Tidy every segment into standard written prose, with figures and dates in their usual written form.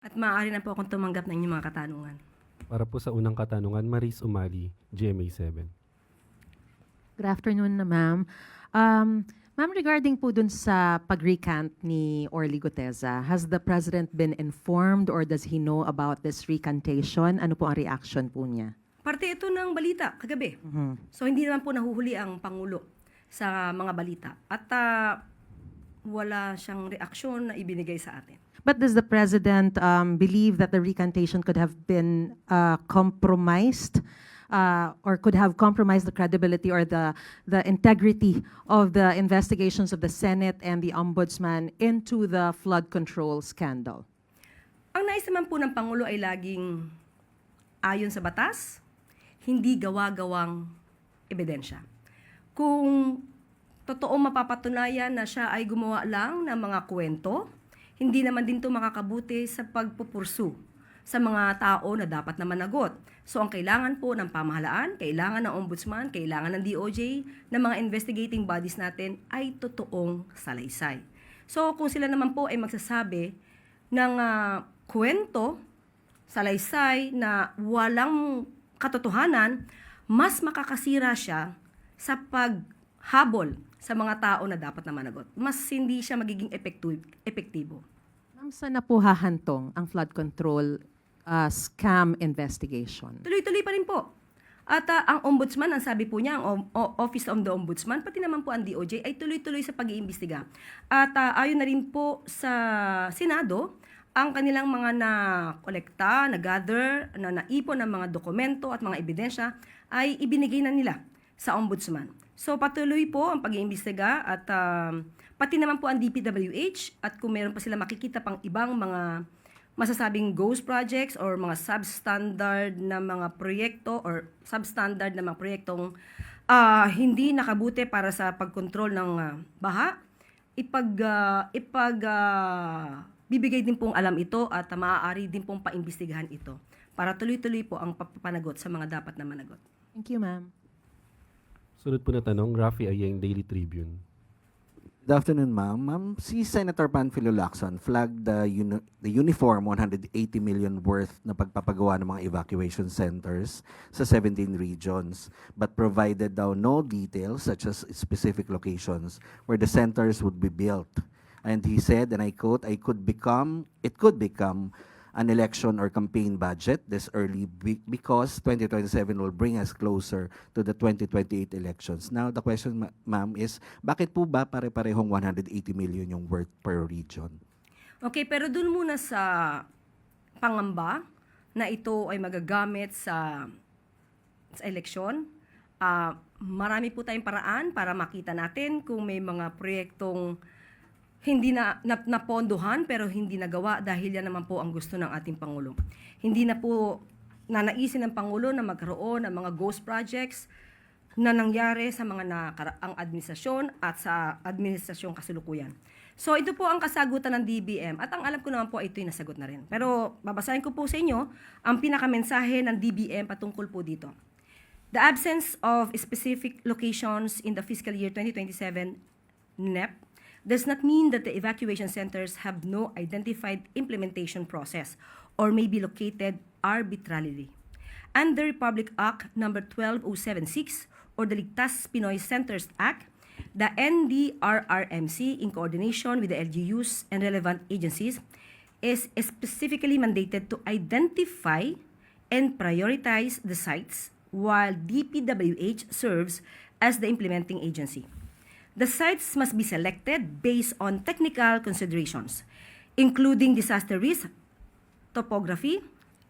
At maaari na po akong tumanggap ng inyong mga katanungan. Para po sa unang katanungan, Maris Umali, GMA7. Good afternoon na ma'am. Ma'am, regarding po dun sa pag-recant ni Orly Guteza, has the President been informed or does he know about this recantation? Ano po ang reaction po niya? Parte ito ng balita kagabi. So hindi naman po nahuhuli ang Pangulo sa mga balita. At wala siyang reaksyon na ibinigay sa atin. But does the President believe that the recantation could have been compromised or could have compromised the credibility or the integrity of the investigations of the Senate and the Ombudsman into the flood control scandal? Ang nais naman po ng Pangulo ay laging ayon sa batas, hindi gawa-gawang ebidensya. Kung totoong mapapatunayan na siya ay gumawa lang ng mga kwento, hindi naman din ito makakabuti sa pagpupursu sa mga tao na dapat na managot. So ang kailangan po ng pamahalaan, kailangan ng ombudsman, kailangan ng DOJ, ng mga investigating bodies natin ay totoong salaysay. So kung sila naman po ay magsasabi ng kwento, salaysay na walang katotohanan, mas makakasira siya sa paghabol sa mga tao na dapat na managot. Mas hindi siya magiging epektibo. Ma'am, saan na po hahantong ang flood control scam investigation? Tuloy-tuloy pa rin po. At ang ombudsman, ang sabi po niya, ang Office of the Ombudsman, pati naman po ang DOJ, ay tuloy-tuloy sa pag-iimbestiga. At ayon na rin po sa Senado, ang kanilang mga na-kolekta, na-gather, na naipon ng mga dokumento at mga ebidensya ay ibinigay na nila sa ombudsman. So patuloy po ang pag-iimbestiga at pati naman po ang DPWH at kung meron pa sila makikita pang ibang mga masasabing ghost projects or mga substandard na mga proyekto or substandard na mga proyektong hindi nakabuti para sa pagkontrol ng baha, bibigay din pong alam ito at maaari din pong paimbestigahan ito para tuloy-tuloy po ang papanagot sa mga dapat na managot. Thank you, ma'am. Sunod po na tanong, Rafi Ayeng, Daily Tribune. Good afternoon, ma'am. Ma'am, si Senator Panfilo Lacson flagged the uniform 180 million worth na pagpapagawa ng mga evacuation centers sa 17 regions, but provided daw no details such as specific locations where the centers would be built. And he said, and I quote, it could become an election or campaign budget this early because 2027 will bring us closer to the 2028 elections. Now, the question, ma'am, is bakit po ba pare-parehong 180 million yung worth per region? Okay, pero dun muna sa pangamba na ito ay magagamit sa eleksyon. Marami po tayong paraan para makita natin kung may mga proyektong hindi na napondohan pero hindi nagawa dahil yan naman po ang gusto ng ating Pangulo. Hindi na po nanaisin ng Pangulo na magkaroon ng mga ghost projects na nangyari sa mga nakaraang administrasyon at sa administrasyong kasalukuyan. So ito po ang kasagutan ng DBM at ang alam ko naman po ito'y nasagot na rin. Pero babasahin ko po sa inyo ang pinakamensahe ng DBM patungkol po dito. The absence of specific locations in the fiscal year 2027 NEP does not mean that the evacuation centers have no identified implementation process or may be located arbitrarily. Under Republic Act No. 12076 or the Ligtas Pinoy Centers Act, the NDRRMC, in coordination with the LGUs and relevant agencies, is specifically mandated to identify and prioritize the sites while DPWH serves as the implementing agency. The sites must be selected based on technical considerations, including disaster risk, topography,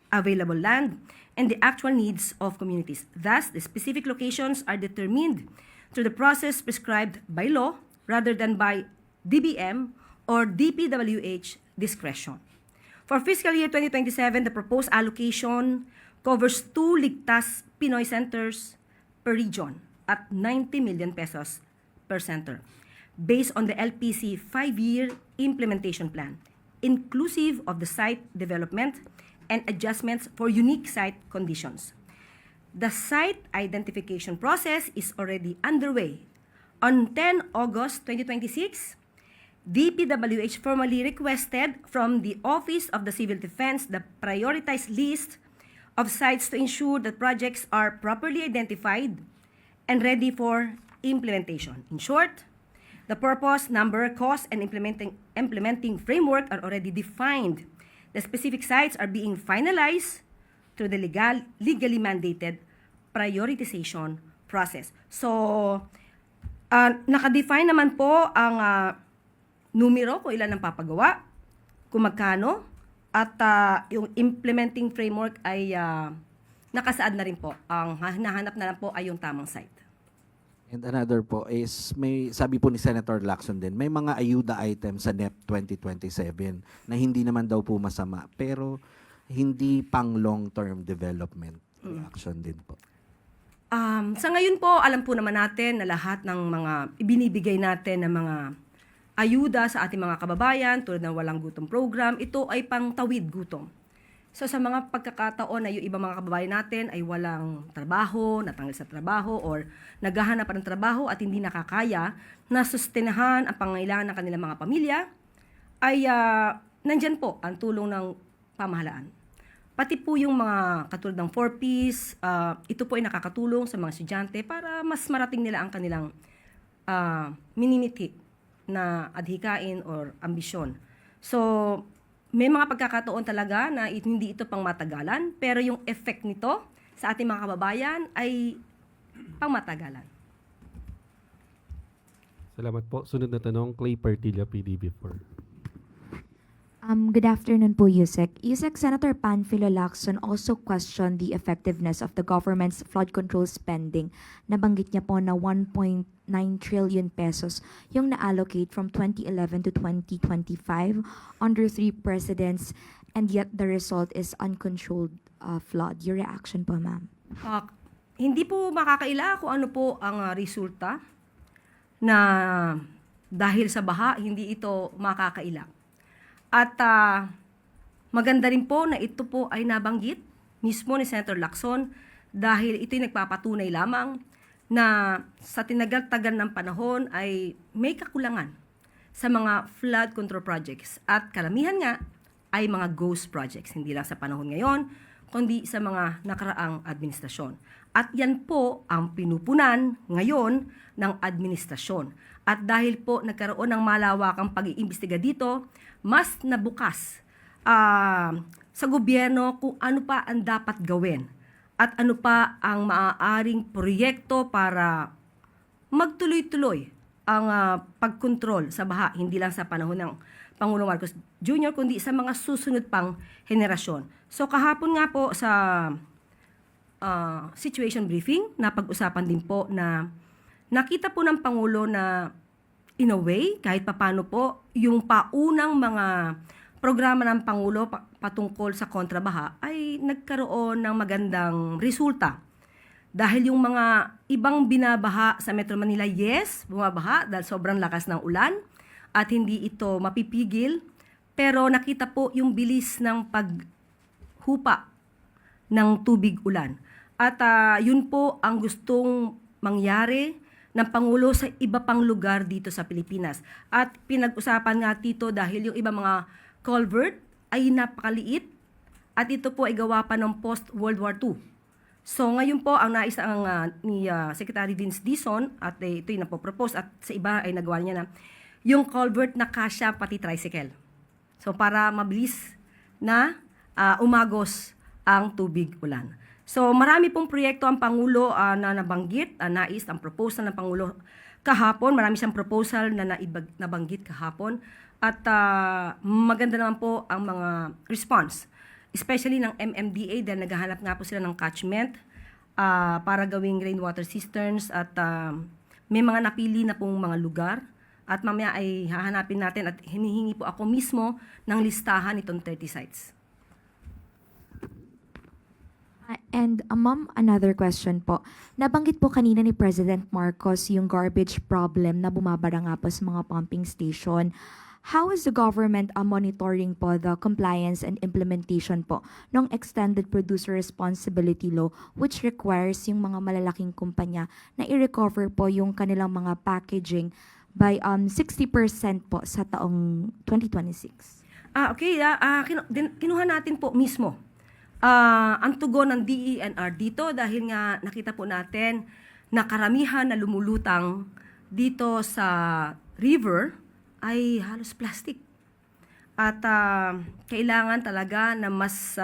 available land, and the actual needs of communities. Thus, the specific locations are determined through the process prescribed by law rather than by DBM or DPWH discretion. For fiscal year 2027, the proposed allocation covers 2 Ligtas Pinoy centers per region at 90 million pesos per center, based on the LPC 5-year implementation plan, inclusive of the site development and adjustments for unique site conditions. The site identification process is already underway. On 10 August 2026, DPWH formally requested from the Office of the Civil Defense the prioritized list of sites to ensure that projects are properly identified and ready for implementation. In short, the purpose, number, cost, and implementing framework are already defined. The specific sites are being finalized through the legally mandated prioritization process. So, nakadefine naman po ang numero kung ilan ang papagawa, kung magkano, at yung implementing framework ay nakasaad na rin po. Ang hinahanap na lang po ay yung tamang site. And another po is, may sabi po ni Senator Lacson din, may mga ayuda items sa NEP 2027 na hindi naman daw po masama, pero hindi pang long-term development action din po. Sa ngayon po, alam po naman natin na lahat ng mga ibinibigay natin na mga ayuda sa ating mga kababayan, tulad ng Walang Gutom Program, ito ay pangtawid gutom. So sa mga pagkakataon na yung ibang mga kababayan natin ay walang trabaho, natanggal sa trabaho, or naghahanap pa ng trabaho at hindi nakakaya na sustenahan ang pangangailangan ng kanilang mga pamilya, ay nandyan po ang tulong ng pamahalaan. Pati po yung mga katulad ng 4Ps, ito po ay nakakatulong sa mga estudyante para mas marating nila ang kanilang minimiti na adhikain or ambisyon. So, may mga pagkakataon talaga na hindi ito pang matagalan, pero yung effect nito sa ating mga kababayan ay pang matagalan. Salamat po. Sunod na tanong, Clay Partilla, PDB4. Good afternoon po, Yusek. Yusek, Senator Panfilo Lacson also questioned the effectiveness of the government's flood control spending. Nabanggit niya po na 1.9 trillion pesos yung na-allocate from 2011 to 2025 under 3 presidents, and yet the result is uncontrolled flood. Your reaction po, ma'am? Hindi po makakaila kung ano po ang resulta na dahil sa baha, hindi ito makakaila. At maganda rin po na ito po ay nabanggit mismo ni Senator Lacson dahil ito'y nagpapatunay lamang na sa tinagal-tagal ng panahon ay may kakulangan sa mga flood control projects. At karamihan nga ay mga ghost projects, hindi lang sa panahon ngayon, kundi sa mga nakaraang administrasyon. At yan po ang pinupunan ngayon ng administrasyon. At dahil po nagkaroon ng malawakang pag-iimbestiga dito, mas nabukas sa gobyerno kung ano pa ang dapat gawin at ano pa ang maaaring proyekto para magtuloy-tuloy ang pagkontrol sa baha, hindi lang sa panahon ng Pangulong Marcos Jr., kundi sa mga susunod pang henerasyon. So kahapon nga po sa situation briefing, napag-usapan din po na nakita po ng Pangulo na in a way, kahit papano po, yung paunang mga programa ng Pangulo patungkol sa kontrabaha ay nagkaroon ng magandang resulta. Dahil yung mga ibang binabaha sa Metro Manila, yes, bumabaha dahil sobrang lakas ng ulan at hindi ito mapipigil. Pero nakita po yung bilis ng paghupa ng tubig ulan. At yun po ang gustong mangyari ng Pangulo sa iba pang lugar dito sa Pilipinas. At pinag-usapan nga dito dahil yung iba mga culvert ay napakaliit at ito po ay gawa pa ng post-World War II. So ngayon po ang nais ni Secretary Vince Dizon at ito'y napopropose at sa iba ay nagawa niya na yung culvert na kasya pati tricycle. So para mabilis na umagos ang tubig ulan. So marami pong proyekto ang Pangulo na nabanggit, nais ang proposal ng Pangulo kahapon. Marami siyang proposal na nabanggit kahapon. At maganda naman po ang mga response, especially ng MMDA dahil naghahanap nga po sila ng catchment para gawing rainwater cisterns at may mga napili na pong mga lugar. At mamaya ay hahanapin natin at hinihingi po ako mismo ng listahan itong 30 sites. And ma'am, another question po. Nabanggit po kanina ni President Marcos yung garbage problem na bumabara nga po sa mga pumping station. How is the government monitoring po the compliance and implementation po ng Extended Producer Responsibility Law, which requires yung mga malalaking kumpanya na i-recover po yung kanilang mga packaging by 60% po sa taong 2026. Okay. Kinuha natin po mismo ang tugon ng DENR dito dahil nga nakita po natin na karamihan na lumulutang dito sa river ay halos plastic. At kailangan talaga na mas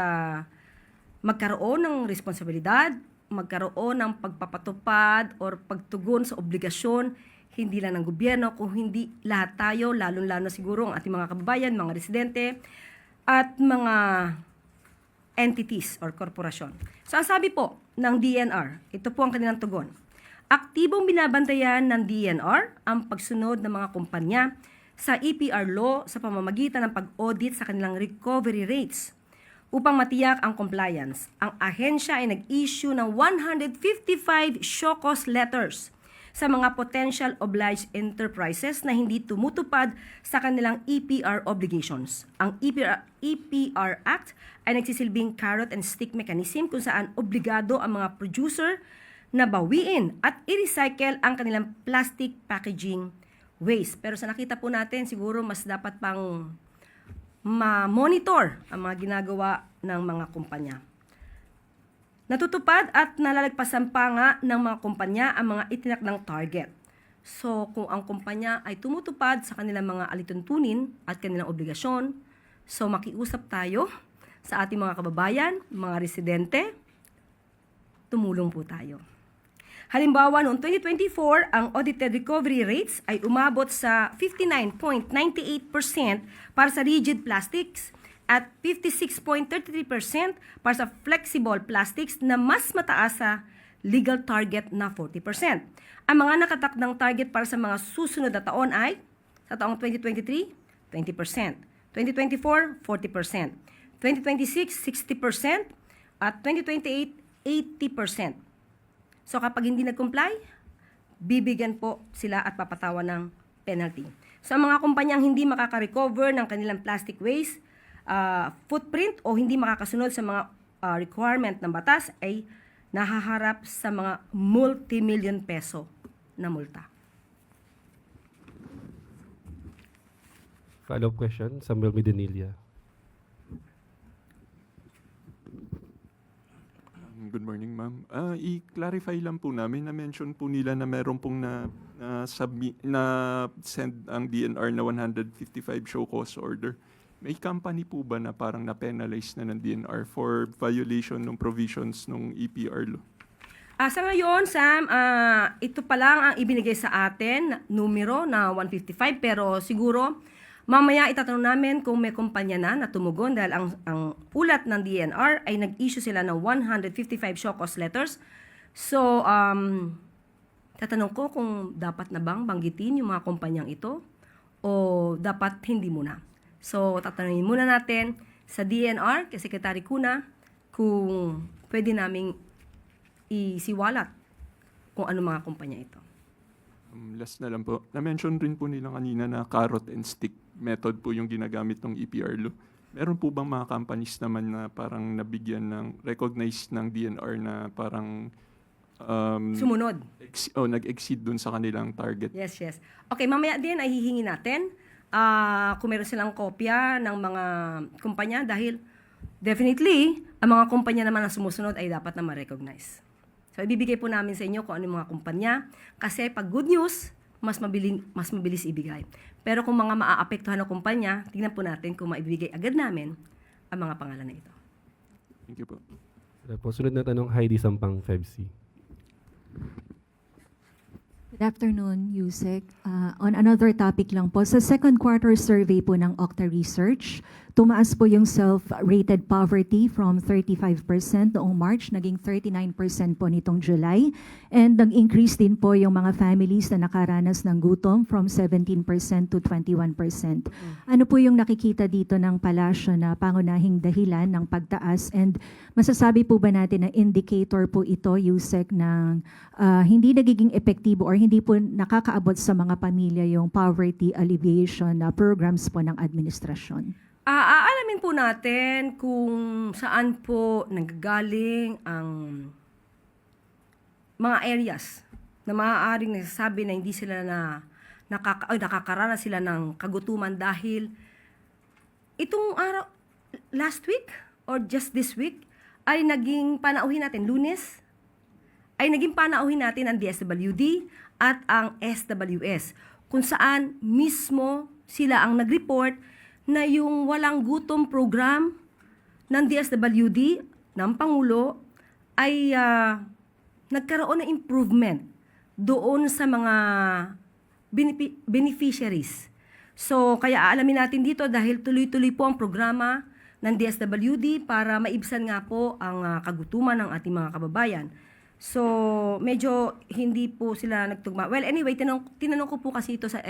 magkaroon ng responsibilidad, magkaroon ng pagpapatupad or pagtugon sa obligasyon, hindi lang ng gobyerno, kung hindi lahat tayo, lalong-lalo siguro ang ating mga kababayan, mga residente, at mga entities or korporasyon. So ang sabi po ng DNR, ito po ang kanilang tugon. Aktibong binabantayan ng DNR ang pagsunod ng mga kumpanya sa EPR law sa pamamagitan ng pag-audit sa kanilang recovery rates. Upang matiyak ang compliance, ang ahensya ay nag-issue ng 155 show cause letters sa mga potential obliged enterprises na hindi tumutupad sa kanilang EPR obligations. Ang EPR Act ay nagsisilbing carrot and stick mechanism kung saan obligado ang mga producer na bawiin at i-recycle ang kanilang plastic packaging waste. Pero sa nakita po natin, siguro mas dapat pang ma-monitor ang mga ginagawa ng mga kumpanya. Natutupad at nalalagpasan pa nga ng mga kumpanya ang mga itinakdang target. So, kung ang kumpanya ay tumutupad sa kanilang mga alituntunin at kanilang obligasyon, so makiusap tayo sa ating mga kababayan, mga residente, tumulong po tayo. Halimbawa, noong 2024, ang audited recovery rates ay umabot sa 59.98% para sa rigid plastics at 56.33% para sa flexible plastics na mas mataas sa legal target na 40%. Ang mga nakatakdang target para sa mga susunod na taon ay sa taong 2023, 20%, 2024, 40%, 2026, 60%, at 2028, 80%. So kapag hindi nag-comply, bibigyan po sila at papatawan ng penalty. So ang mga kumpanyang hindi makaka-recover ng kanilang plastic waste, footprint o hindi makakasunod sa mga requirement ng batas ay nahaharap sa mga multi-million peso na multa. Follow-up question, Samuel Medinilla. Good morning, ma'am. I-clarify lang po namin, na-mention po nila na meron pong na-send ang DNR na 155 show cause order. May company po ba na parang na-penalize na ng DNR for violation ng provisions ng EPR law? Sa ngayon, Sam, ito pa lang ang ibinigay sa atin, numero na 155, pero siguro mamaya itatanong namin kung may kumpanya na tumugon dahil ang ulat ng DNR ay nag-issue sila ng 155 show cause letters. So, tatanong ko kung dapat na bang banggitin yung mga kumpanyang ito o dapat hindi muna. So, tatanungin muna natin sa DNR, kay Secretary Cuna, kung pwede naming isiwalat kung ano mga kumpanya ito. Last na lang po. Na-mention rin po nila kanina na carrot and stick method po yung ginagamit ng EPR law. Meron po bang mga companies naman na parang nabigyan ng, recognized ng DNR na parang Sumunod. nag-exceed dun sa kanilang target? Yes. Okay, mamaya din ay hihingi natin kung meron silang kopya ng mga kumpanya dahil definitely, ang mga kumpanya naman na sumusunod ay dapat na ma-recognize. So, ibibigay po namin sa inyo kung ano yung mga kumpanya kasi pag good news, mas mabilis ibigay. Pero kung mga maaapektuhan na kumpanya, tingnan po natin kung maibigay agad namin ang mga pangalan na ito. Thank you po. Sunod na tanong, Heidi Sampang, FEBC. Good afternoon, Yusek. On another topic lang po, sa second quarter survey po ng Okta Research, tumaas po yung self-rated poverty from 35% noong March, naging 39% po nitong July. And nag-increase din po yung mga families na nakaranas ng gutom from 17% to 21%. Ano po yung nakikita dito ng palasyo na pangunahing dahilan ng pagtaas? And masasabi po ba natin na indicator po ito, Yusek, ng hindi nagiging epektibo or hindi po nakakaabot sa mga pamilya yung poverty alleviation programs po ng administrasyon? Aalamin po natin kung saan po nanggagaling ang mga areas na maaaring nasasabi na hindi sila nakakaranas sila ng kagutuman dahil itong araw, last week or just this week, ay naging panauhin natin, Lunes, ay naging panauhin natin ang DSWD at ang SWS, kung saan mismo sila ang nag-report na yung walang gutom program ng DSWD, ng Pangulo, ay nagkaroon ng improvement doon sa mga beneficiaries. So, kaya aalamin natin dito dahil tuloy-tuloy po ang programa ng DSWD para maibsan nga po ang kagutuman ng ating mga kababayan. So, medyo hindi po sila nagtugma. Well, anyway, tinanong ko po kasi ito sa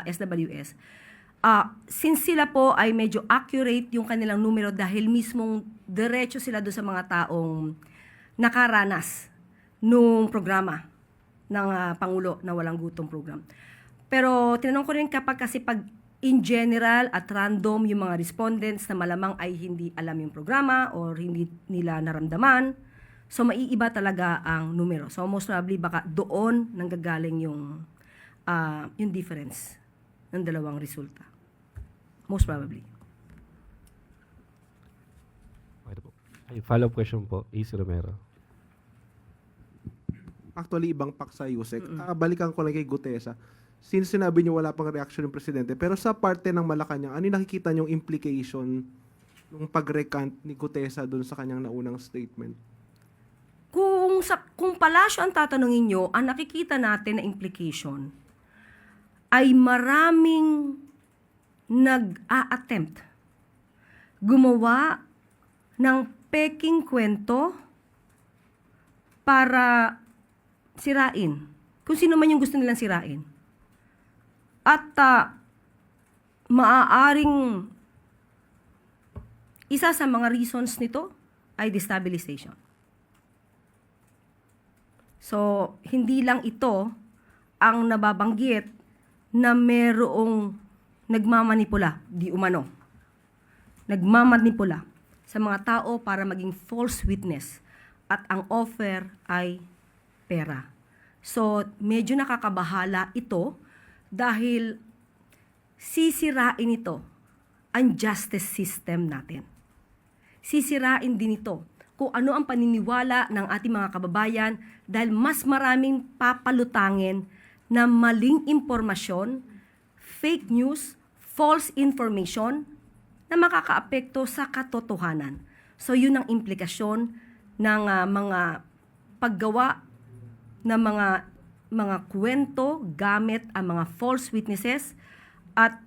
SWS. Since sila po ay medyo accurate yung kanilang numero dahil mismong diretso sila doon sa mga taong nakaranas nung programa ng Pangulo na walang gutom program. Pero tinanong ko rin kapag kasi pag in general at random yung mga respondents na malamang ay hindi alam yung programa or hindi nila naramdaman, so maiiba talaga ang numero. So most probably baka doon nanggagaling yung difference ng dalawang resulta. Most probably. Okay na po. Ay, follow-up question po, AC Romero. Actually, ibang paksa, Yusek. Balikan ko lang kay Gutesa. Since sinabi niyo wala pang reaction ng presidente, pero sa parte ng Malacanang, ano yung nakikita niyong implication ng pag-recant ni Gutesa doon sa kanyang naunang statement? Kung palasyo ang tatanungin nyo, ang nakikita natin na implication ay maraming nag-a-attempt gumawa ng peking kwento para sirain. Kung sino man yung gusto nilang sirain. At maaaring isa sa mga reasons nito ay destabilization. So, hindi lang ito ang nababanggit na merong nagmamanipula, di umano. Nagmamanipula sa mga tao para maging false witness at ang offer ay pera. So, medyo nakakabahala ito dahil sisirain ito ang justice system natin. Sisirain din ito kung ano ang paniniwala ng ating mga kababayan dahil mas maraming papalutangin na maling impormasyon, fake news, false information na makakaapekto sa katotohanan. So yun ang implikasyon ng mga paggawa ng mga kwento gamit ang mga false witnesses at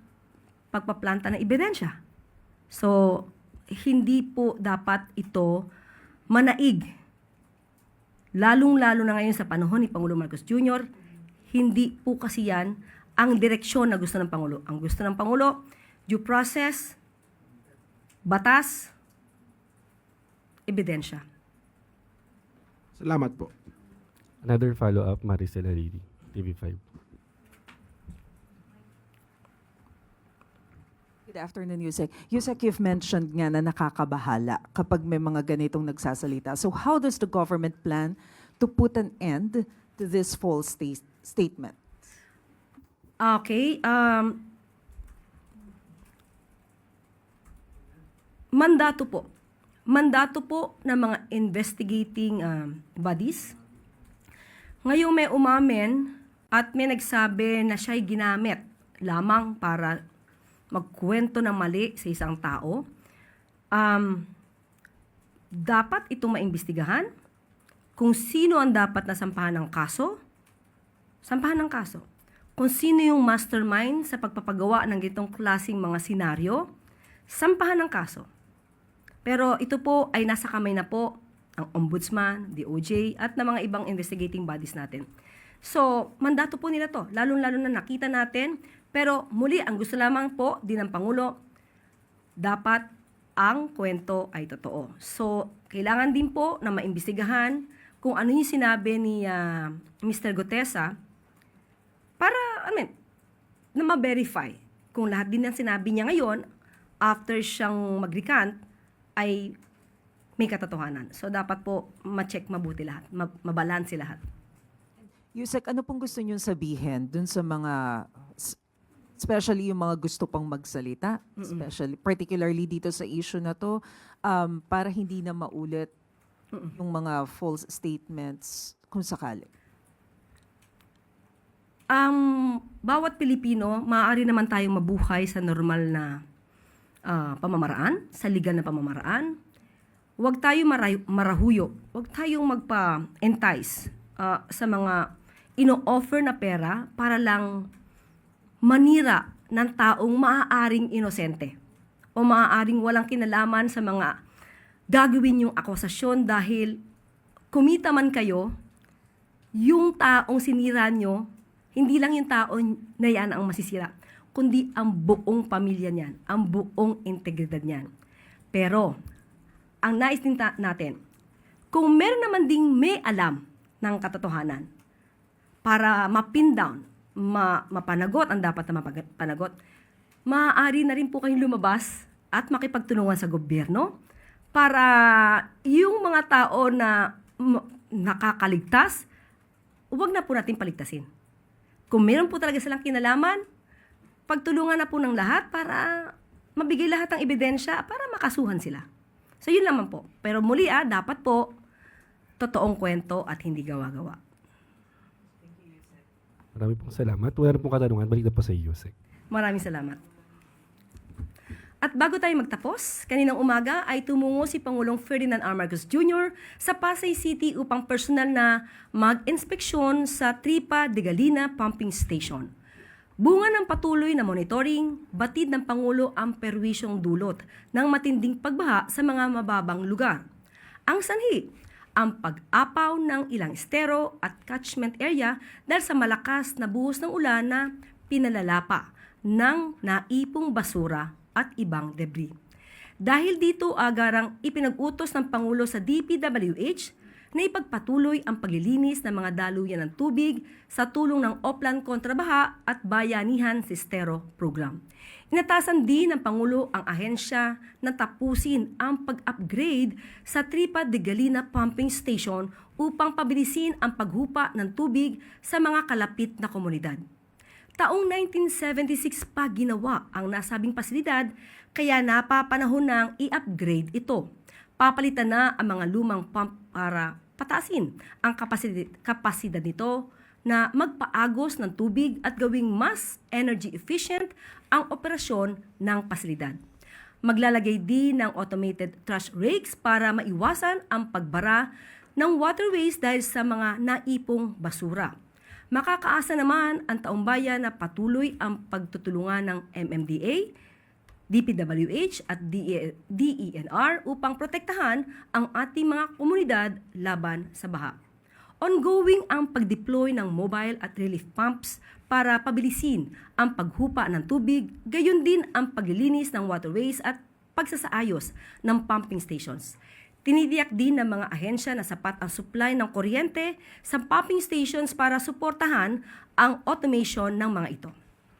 pagpaplanta ng ebidensya. So, hindi po dapat ito manaig. Lalong-lalo na ngayon sa panahon ni Pangulo Marcos Jr., hindi po kasi yan ang direksyon na gusto ng Pangulo. Ang gusto ng Pangulo, due process, batas, ebidensya. Salamat po. Another follow-up, Maricel Hariri, TV5. Good afternoon, Yusek. Yusek, you've mentioned nga na nakakabahala kapag may mga ganitong nagsasalita. So how does the government plan to put an end to this false statement? Okay. Mandato po. Mandato po ng mga investigating bodies. Ngayong may umamin at may nagsabi na siya'y ginamit lamang para magkwento ng mali sa isang tao, dapat itong maimbestigahan. Kung sino ang dapat na sampahan ng kaso, sampahan ng kaso. Kung sino yung mastermind sa pagpapagawa ng gitong klaseng mga senaryo, sampahan ng kaso. Pero ito po ay nasa kamay na po ang Ombudsman, DOJ, at ng mga ibang investigating bodies natin. So, mandato po nila to, lalong-lalo na nakita natin. Pero muli, ang gusto lamang po din ng Pangulo, dapat ang kwento ay totoo. So, kailangan din po na maimbestigahan kung ano yung sinabi ni Mr. Gutesa para, na ma-verify kung lahat din ng sinabi niya ngayon after siyang mag-recant ay may katotohanan. So, dapat po ma-check mabuti lahat, mabalanse lahat. Yusek, ano pong gusto niyong sabihin dun sa mga especially yung mga gusto pang magsalita, especially particularly dito sa issue na to, para hindi na maulit yung mga false statements kung sakali. Bawat Pilipino, maaari naman tayong mabuhay sa normal na pamamaraan, sa legal na pamamaraan. Huwag tayong marahuyo, huwag tayong magpa-entice sa mga ino-offer na pera para lang manira ng taong maaaring inosente o maaaring walang kinalaman sa mga gagawin yung akusasyon dahil kumita man kayo, yung taong sinira nyo, hindi lang yung taon na yan ang masisira, kundi ang buong pamilya niyan, ang buong integridad niyan. Pero, ang nais din natin, kung meron naman ding may alam ng katotohanan, para ma-pin down, mapanagot ang dapat na mapanagot, maaari na rin po kayong lumabas at makipagtulungan sa gobyerno para yung mga tao na nakakaligtas, huwag na po natin paligtasin. Kung meron po talaga silang kinalaman, pagtulungan na po ng lahat para mabigay lahat ng ebidensya para makasuhan sila. So yun naman po. Pero muli dapat po totoong kwento at hindi gawa-gawa. Marami pong salamat. Wala na pong katanungan. Balik na po sa Yusek. Maraming salamat. At bago tayo magtapos, kaninang umaga ay tumungo si Pangulong Ferdinand R. Marcos Jr. sa Pasay City upang personal na mag-inspeksyon sa Tripa de Galina Pumping Station. Bunga ng patuloy na monitoring, batid ng Pangulo ang perwisyong dulot ng matinding pagbaha sa mga mababang lugar. Ang sanhi, ang pag-apaw ng ilang estero at catchment area dahil sa malakas na buhos ng ulan na pinalalapa ng naipong basura at ibang debris. Dahil dito agarang ipinag-utos ng Pangulo sa DPWH na ipagpatuloy ang paglilinis ng mga daluyan ng tubig sa tulong ng Oplan Kontrabaha at Bayanihan Sistero Program. Inatasan din ng Pangulo ang ahensya na tapusin ang pag-upgrade sa Tripa de Galina Pumping Station upang pabilisin ang paghupa ng tubig sa mga kalapit na komunidad. Taong 1976 pa ginawa ang nasabing pasilidad kaya napapanahon ng i-upgrade ito. Papalitan na ang mga lumang pump para pataasin ang kapasidad nito na magpaagos ng tubig at gawing mas energy efficient ang operasyon ng pasilidad. Maglalagay din ng automated trash rakes para maiwasan ang pagbara ng waterways dahil sa mga naipong basura. Makakaasa naman ang taumbayan na patuloy ang pagtutulungan ng MMDA, DPWH at DENR upang protektahan ang ating mga komunidad laban sa baha. Ongoing ang pag-deploy ng mobile at relief pumps para pabilisin ang paghupa ng tubig, gayon din ang paglilinis ng waterways at pagsasaayos ng pumping stations. Tinidiyak din ng mga ahensya na sapat ang supply ng kuryente sa pumping stations para suportahan ang automation ng mga ito.